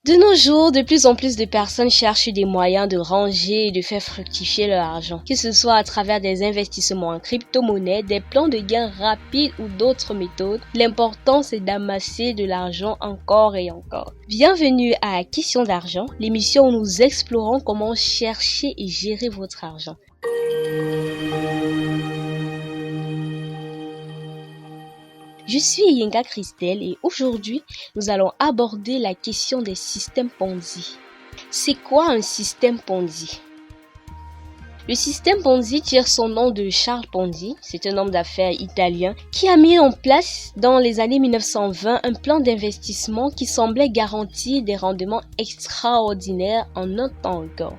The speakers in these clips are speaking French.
De nos jours, de plus en plus de personnes cherchent des moyens de ranger et de faire fructifier leur argent, que ce soit à travers des investissements en crypto-monnaie, des plans de gains rapides ou d'autres méthodes. L'important, c'est d'amasser de l'argent encore et encore. Bienvenue à Question d'argent, l'émission où nous explorons comment chercher et gérer votre argent. Je suis Yenga Christelle et aujourd'hui, nous allons aborder la question des systèmes Ponzi. C'est quoi un système Ponzi? Le système Ponzi tire son nom de Charles Ponzi, c'est un homme d'affaires italien qui a mis en place dans les années 1920 un plan d'investissement qui semblait garantir des rendements extraordinaires en un temps record.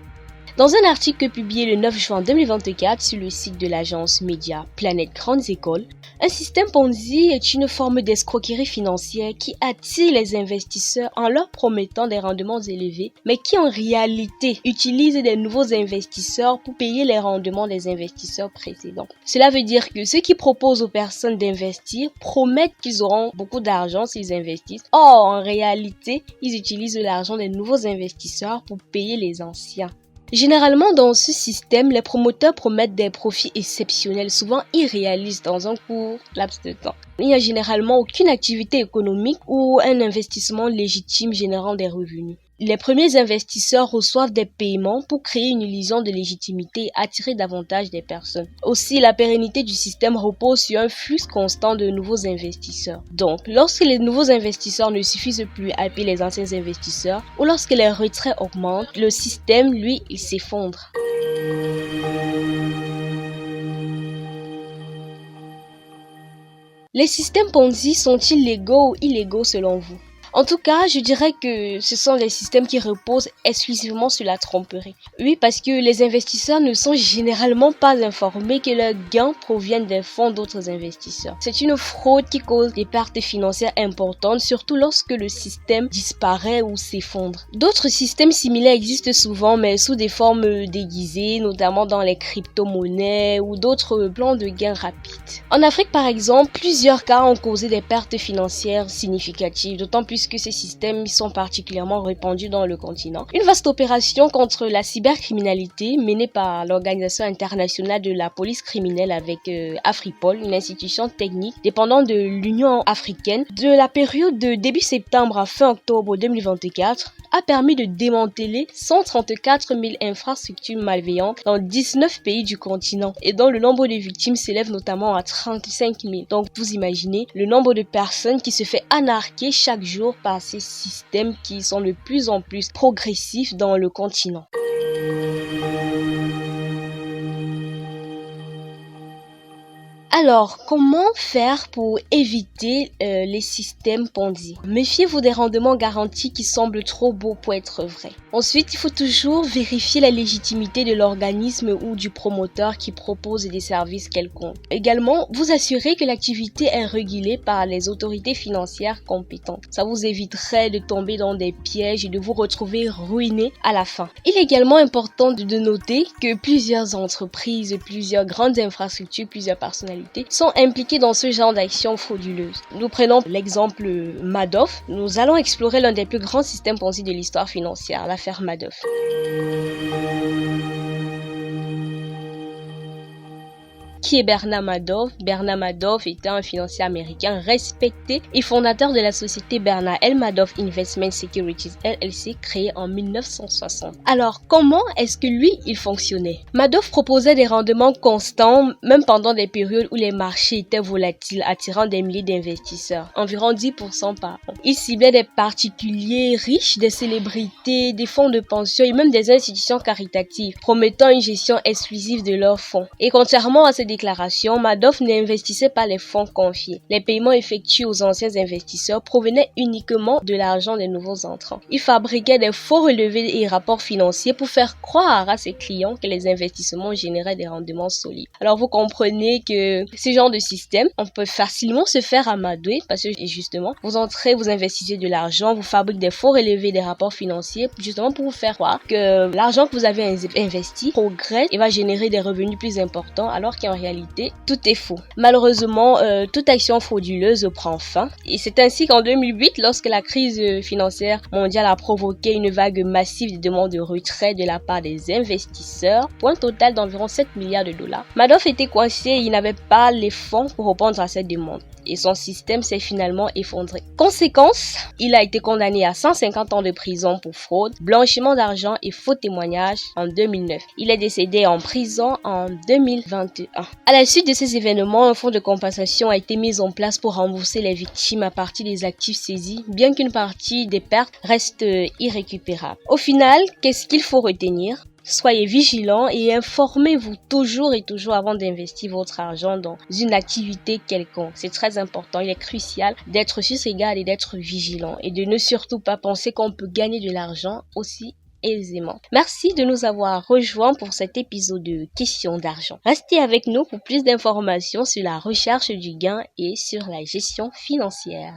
Dans un article publié le 9 juin 2024 sur le site de l'agence média Planète Grandes Écoles, un système Ponzi est une forme d'escroquerie financière qui attire les investisseurs en leur promettant des rendements élevés, mais qui en réalité utilise des nouveaux investisseurs pour payer les rendements des investisseurs précédents. Cela veut dire que ceux qui proposent aux personnes d'investir promettent qu'ils auront beaucoup d'argent s'ils investissent. Or, en réalité, ils utilisent l'argent des nouveaux investisseurs pour payer les anciens. Généralement, dans ce système, les promoteurs promettent des profits exceptionnels, souvent irréalistes dans un court laps de temps. Il n'y a généralement aucune activité économique ou un investissement légitime générant des revenus. Les premiers investisseurs reçoivent des paiements pour créer une illusion de légitimité et attirer davantage des personnes. Aussi, la pérennité du système repose sur un flux constant de nouveaux investisseurs. Donc, lorsque les nouveaux investisseurs ne suffisent plus à payer les anciens investisseurs ou lorsque les retraits augmentent, le système, lui, il s'effondre. Les systèmes Ponzi sont-ils légaux ou illégaux selon vous? En tout cas, je dirais que ce sont les systèmes qui reposent exclusivement sur la tromperie. Oui, parce que les investisseurs ne sont généralement pas informés que leurs gains proviennent des fonds d'autres investisseurs. C'est une fraude qui cause des pertes financières importantes, surtout lorsque le système disparaît ou s'effondre. D'autres systèmes similaires existent souvent, mais sous des formes déguisées, notamment dans les crypto-monnaies ou d'autres plans de gains rapides. En Afrique, par exemple, plusieurs cas ont causé des pertes financières significatives, d'autant plus que ces systèmes sont particulièrement répandus dans le continent. Une vaste opération contre la cybercriminalité menée par l'Organisation internationale de la police criminelle avec Afripol, une institution technique dépendant de l'Union africaine, de la période de début septembre à fin octobre 2024, a permis de démanteler 134 000 infrastructures malveillantes dans 19 pays du continent et dont le nombre de victimes s'élève notamment à 35 000. Donc vous imaginez le nombre de personnes qui se fait anarquer chaque jour par ces systèmes qui sont de plus en plus progressifs dans le continent. Alors, comment faire pour éviter les systèmes Ponzi? Méfiez-vous des rendements garantis qui semblent trop beaux pour être vrais. Ensuite, il faut toujours vérifier la légitimité de l'organisme ou du promoteur qui propose des services quelconques. Également, vous assurez que l'activité est régulée par les autorités financières compétentes. Ça vous éviterait de tomber dans des pièges et de vous retrouver ruiné à la fin. Il est également important de noter que plusieurs entreprises, plusieurs grandes infrastructures, plusieurs personnalités sont impliqués dans ce genre d'actions frauduleuses. Nous prenons l'exemple Madoff. Nous allons explorer l'un des plus grands systèmes Ponzi de l'histoire financière, l'affaire Madoff. Qui est Bernard Madoff? Bernard Madoff était un financier américain respecté et fondateur de la société Bernard L. Madoff Investment Securities LLC créée en 1960. Alors, comment est-ce que lui, il fonctionnait? Madoff proposait des rendements constants, même pendant des périodes où les marchés étaient volatiles, attirant des milliers d'investisseurs, environ 10% par an. Il ciblait des particuliers riches, des célébrités, des fonds de pension et même des institutions caritatives, promettant une gestion exclusive de leurs fonds. Et contrairement à ces déclaration, Madoff n'investissait pas les fonds confiés. Les paiements effectués aux anciens investisseurs provenaient uniquement de l'argent des nouveaux entrants. Il fabriquait des faux relevés et rapports financiers pour faire croire à ses clients que les investissements généraient des rendements solides. Alors vous comprenez que ce genre de système, on peut facilement se faire amadouer parce que justement, vous entrez, vous investissez de l'argent, vous fabriquez des faux relevés, des rapports financiers justement pour vous faire croire que l'argent que vous avez investi progresse et va générer des revenus plus importants alors qu'en réalité, réalité, tout est faux. Malheureusement, toute action frauduleuse prend fin. Et c'est ainsi qu'en 2008, lorsque la crise financière mondiale a provoqué une vague massive de demandes de retrait de la part des investisseurs, pour un total d'environ 7 milliards de dollars, Madoff était coincé et il n'avait pas les fonds pour répondre à cette demande. Et son système s'est finalement effondré. Conséquence, il a été condamné à 150 ans de prison pour fraude, blanchiment d'argent et faux témoignages en 2009. Il est décédé en prison en 2021. À la suite de ces événements, un fonds de compensation a été mis en place pour rembourser les victimes à partir des actifs saisis, bien qu'une partie des pertes reste irrécupérable. Au final, qu'est-ce qu'il faut retenir ? Soyez vigilants et informez-vous toujours avant d'investir votre argent dans une activité quelconque. C'est très important, il est crucial d'être sur ses gardes et d'être vigilant et de ne surtout pas penser qu'on peut gagner de l'argent aussi aisément. Merci de nous avoir rejoints pour cet épisode de Questions d'argent. Restez avec nous pour plus d'informations sur la recherche du gain et sur la gestion financière.